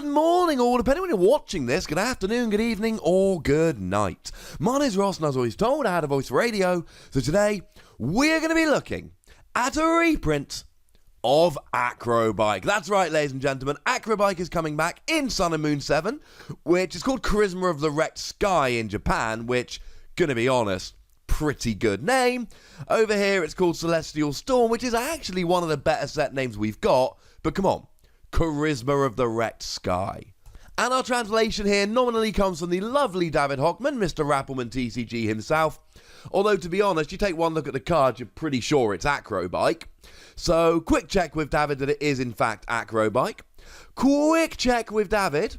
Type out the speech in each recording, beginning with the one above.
Good morning, all, depending on when you're watching this. Good afternoon, good evening, or good night. My name's Ross, and as always told, I had a voice for radio. So today, we're going to be looking at a reprint of Acro Bike. That's right, ladies and gentlemen. Acro Bike is coming back in Sun and Moon 7, which is called Charisma of the Wrecked Sky in Japan, which, gonna be honest, pretty good name. Over here, it's called Celestial Storm, which is actually one of the better set names we've got. But come on, Charisma of the Wrecked Sky. And our translation here nominally comes from the lovely David Hochmann, Mr. RappelmannTCG himself. Although, to be honest, you take one look at the card, you're pretty sure it's Acro Bike. So, quick check with David that it is in fact Acro Bike. Quick check with David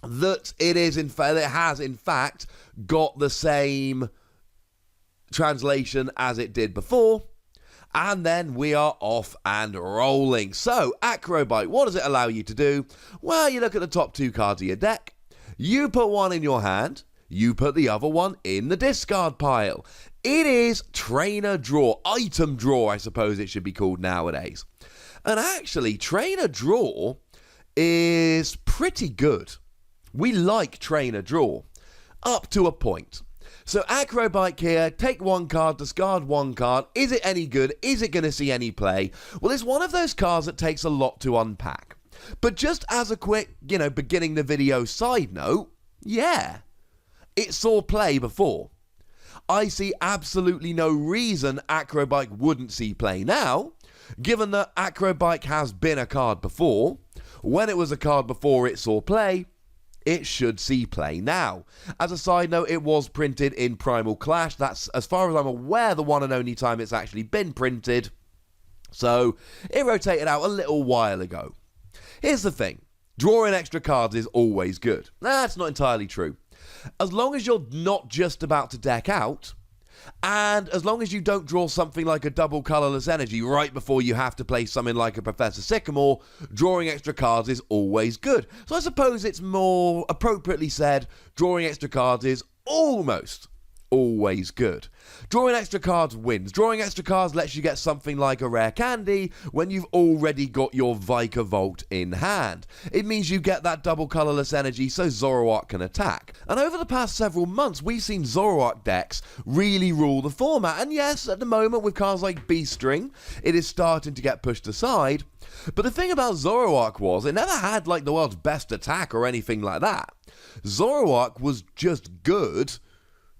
that it has in fact got the same translation as it did before. And then we are off and rolling. So, Acro Bike, what does it allow you to do? Well, you look at the top two cards of your deck. You put one in your hand. You put the other one in the discard pile. It is Trainer Draw. Item Draw, I suppose it should be called nowadays. And actually, Trainer Draw is pretty good. We like Trainer Draw. Up to a point. So Acro Bike here, take one card, discard one card. Is it any good? Is it going to see any play? Well, it's one of those cards that takes a lot to unpack. But just as a quick, beginning the video side note, yeah, it saw play before. I see absolutely no reason Acro Bike wouldn't see play now, given that Acro Bike has been a card before. When it was a card before it saw play, it should see play now. As a side note, it was printed in Primal Clash. That's, as far as I'm aware, the one and only time it's actually been printed. So, it rotated out a little while ago. Here's the thing. Drawing extra cards is always good. That's not entirely true. As long as you're not just about to deck out, and as long as you don't draw something like a double colourless energy right before you have to play something like a Professor Sycamore, drawing extra cards is always good. So I suppose it's more appropriately said, drawing extra cards is almost always good. Drawing extra cards wins. Drawing extra cards lets you get something like a rare candy when you've already got your Vicar Vault in hand. It means you get that double colourless energy so Zoroark can attack. And over the past several months, we've seen Zoroark decks really rule the format. And yes, at the moment with cards like B-String, it is starting to get pushed aside. But the thing about Zoroark was, it never had like the world's best attack or anything like that. Zoroark was just good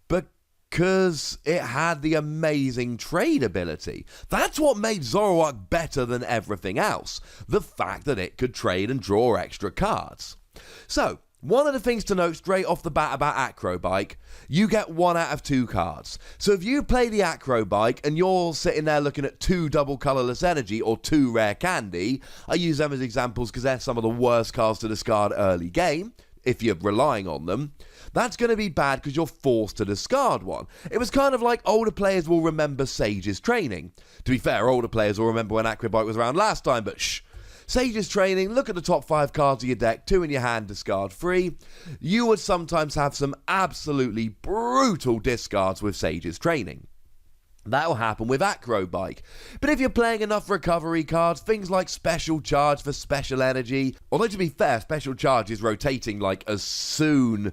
because it had the amazing trade ability. That's what made Zoroark better than everything else. The fact that it could trade and draw extra cards. So, one of the things to note straight off the bat about Acro Bike, you get 1 out of 2 cards. So if you play the Acro Bike and you're sitting there looking at 2 double colourless energy or 2 rare candy, I use them as examples because they're some of the worst cards to discard early game, if you're relying on them. That's going to be bad because you're forced to discard one. It was kind of like older players will remember Sage's Training. To be fair, older players will remember when Acro Bike was around last time, but shh. Sage's Training, look at the top 5 cards of your deck, 2 in your hand, discard 3. You would sometimes have some absolutely brutal discards with Sage's Training. That'll happen with Acro Bike. But if you're playing enough recovery cards, things like Special Charge for Special Energy, although to be fair, Special Charge is rotating like as soon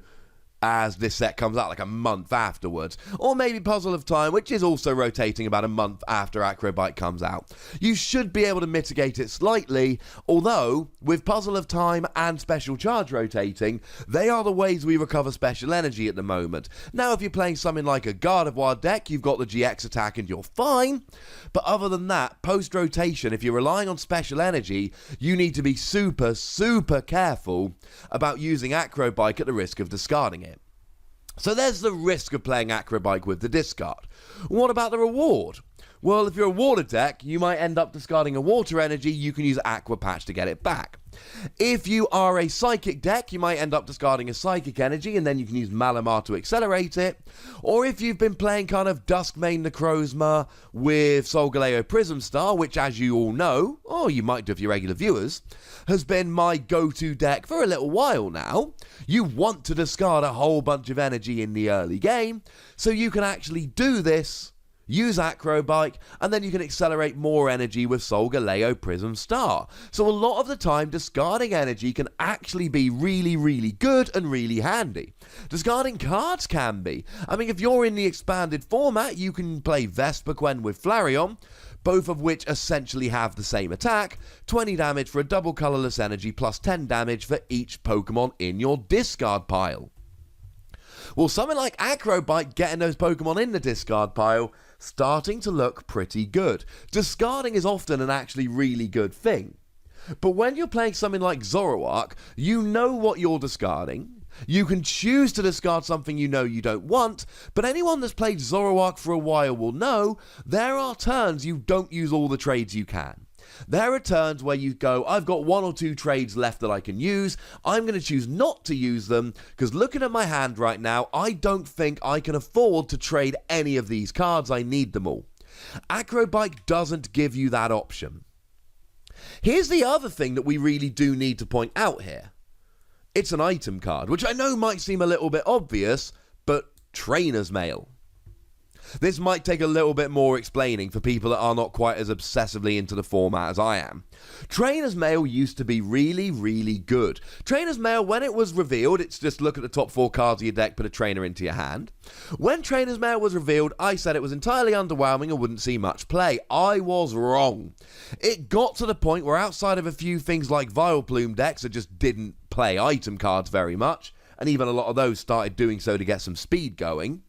as this set comes out, like a month afterwards. Or maybe Puzzle of Time, which is also rotating about a month after Acro Bike comes out. You should be able to mitigate it slightly, although with Puzzle of Time and Special Charge rotating, they are the ways we recover special energy at the moment. Now if you're playing something like a Gardevoir deck, you've got the GX attack and you're fine. But other than that, post-rotation, if you're relying on special energy, you need to be super, super careful about using Acro Bike at the risk of discarding it. So there's the risk of playing Acro Bike with the discard. What about the reward? Well, if you're a water deck, you might end up discarding a water energy. You can use Aqua Patch to get it back. If you are a psychic deck, you might end up discarding a psychic energy, and then you can use Malamar to accelerate it. Or if you've been playing kind of Duskmane Necrozma with Solgaleo Prism Star, which as you all know, or you might do if you're regular viewers, has been my go-to deck for a little while now. You want to discard a whole bunch of energy in the early game, so you can actually do this use Acro Bike, and then you can accelerate more energy with Solgaleo Prism Star. So a lot of the time, discarding energy can actually be really, really good and really handy. Discarding cards can be. I mean, if you're in the expanded format, you can play Vesperquen with Flareon, both of which essentially have the same attack, 20 damage for a double colourless energy plus 10 damage for each Pokemon in your discard pile. Well, something like Acro Bike getting those Pokemon in the discard pile starting to look pretty good. Discarding is often an actually really good thing. But when you're playing something like Zoroark, you know what you're discarding. You can choose to discard something you know you don't want, but anyone that's played Zoroark for a while will know there are turns you don't use all the trades you can. There are turns where you go, I've got 1 or 2 trades left that I can use, I'm going to choose not to use them, because looking at my hand right now, I don't think I can afford to trade any of these cards, I need them all. Acro Bike doesn't give you that option. Here's the other thing that we really do need to point out here. It's an item card, which I know might seem a little bit obvious, but Trainer's Mail. This might take a little bit more explaining for people that are not quite as obsessively into the format as I am. Trainer's Mail used to be really, really good. Trainer's Mail, when it was revealed, it's just look at the top 4 cards of your deck, put a trainer into your hand. When Trainer's Mail was revealed, I said it was entirely underwhelming and wouldn't see much play. I was wrong. It got to the point where outside of a few things like Vileplume decks that just didn't play item cards very much, and even a lot of those started doing so to get some speed going,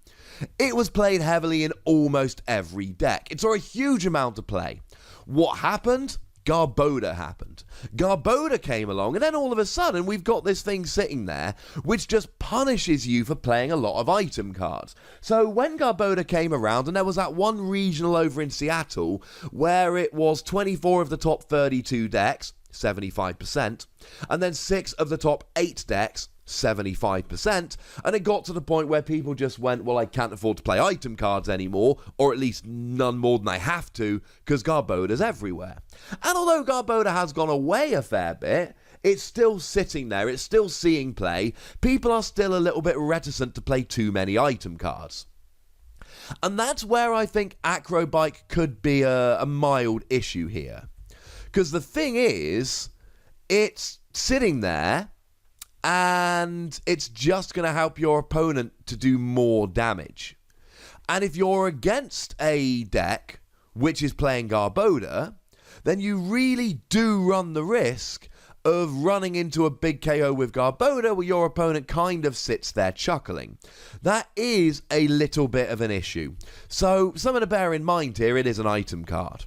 it was played heavily in almost every deck. It saw a huge amount of play. What happened? Garbodor happened. Garbodor came along, and then all of a sudden we've got this thing sitting there which just punishes you for playing a lot of item cards. So when Garbodor came around, and there was that one regional over in Seattle where it was 24 of the top 32 decks, 75%, and then 6 of the top 8 decks, 75%, and it got to the point where people just went, well, I can't afford to play item cards anymore, or at least none more than I have to, because Garbodor's everywhere. And although Garbodor has gone away a fair bit, it's still sitting there, it's still seeing play. People are still a little bit reticent to play too many item cards. And that's where I think Acro Bike could be a mild issue here. Because the thing is, it's sitting there, and it's just going to help your opponent to do more damage. And if you're against a deck which is playing Garbodor, then you really do run the risk of running into a big KO with Garbodor where your opponent kind of sits there chuckling. That is a little bit of an issue. So something to bear in mind here, it is an item card.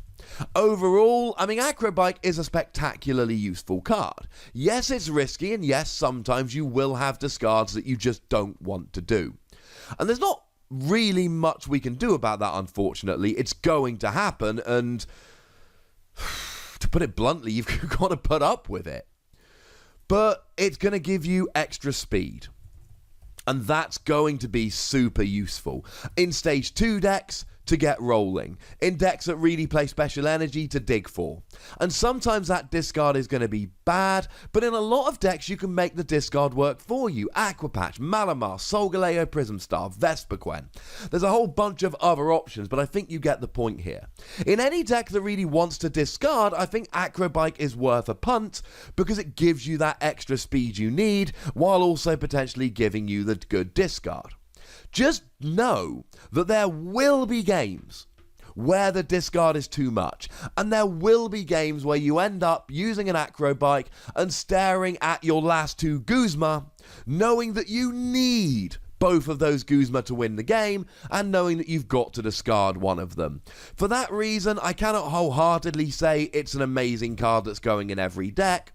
Overall, I mean, Acro Bike is a spectacularly useful card. Yes, it's risky, and yes, sometimes you will have discards that you just don't want to do. And there's not really much we can do about that, unfortunately. It's going to happen, and to put it bluntly, you've got to put up with it. But it's going to give you extra speed. And that's going to be super useful. In Stage 2 decks, to get rolling. In decks that really play special energy, to dig for. And sometimes that discard is going to be bad, but in a lot of decks you can make the discard work for you. Aqua Patch, Malamar, Solgaleo Prism Star, Vesperquen. There's a whole bunch of other options, but I think you get the point here. In any deck that really wants to discard, I think Acro Bike is worth a punt, because it gives you that extra speed you need, while also potentially giving you the good discard. Just know that there will be games where the discard is too much, and there will be games where you end up using an Acro Bike and staring at your last 2 Guzma, knowing that you need both of those Guzma to win the game, and knowing that you've got to discard one of them. For that reason, I cannot wholeheartedly say it's an amazing card that's going in every deck,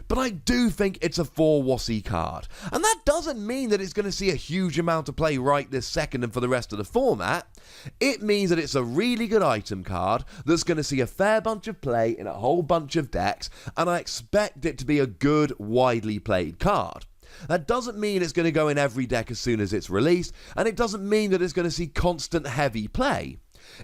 but I do think it's a 4 WOSY card. And that doesn't mean that it's going to see a huge amount of play right this second and for the rest of the format. It means that it's a really good item card that's going to see a fair bunch of play in a whole bunch of decks, and I expect it to be a good, widely played card. That doesn't mean it's going to go in every deck as soon as it's released, and it doesn't mean that it's going to see constant heavy play.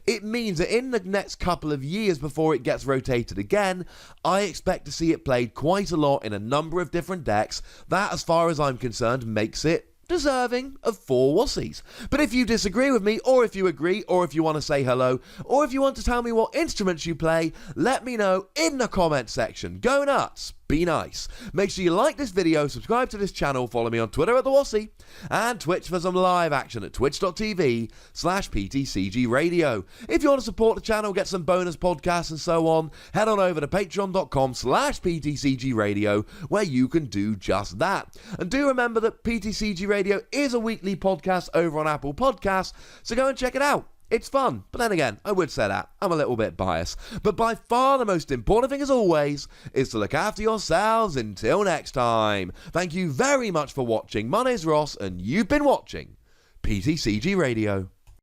It means that in the next couple of years before it gets rotated again, I expect to see it played quite a lot in a number of different decks. That, as far as I'm concerned, makes it deserving of 4 wussies. But if you disagree with me, or if you agree, or if you want to say hello, or if you want to tell me what instruments you play, let me know in the comment section. Go nuts. Be nice. Make sure you like this video, subscribe to this channel, follow me on Twitter at the Wussy, and Twitch for some live action at twitch.tv/PTCGRadio. If you want to support the channel, get some bonus podcasts and so on, head on over to patreon.com/PTCGRadio, where you can do just that. And do remember that PTCG Radio is a weekly podcast over on Apple Podcasts, so go and check it out. It's fun, but then again, I would say that. I'm a little bit biased. But by far the most important thing, as always, is to look after yourselves until next time. Thank you very much for watching. My name's Ross, and you've been watching PTCG Radio.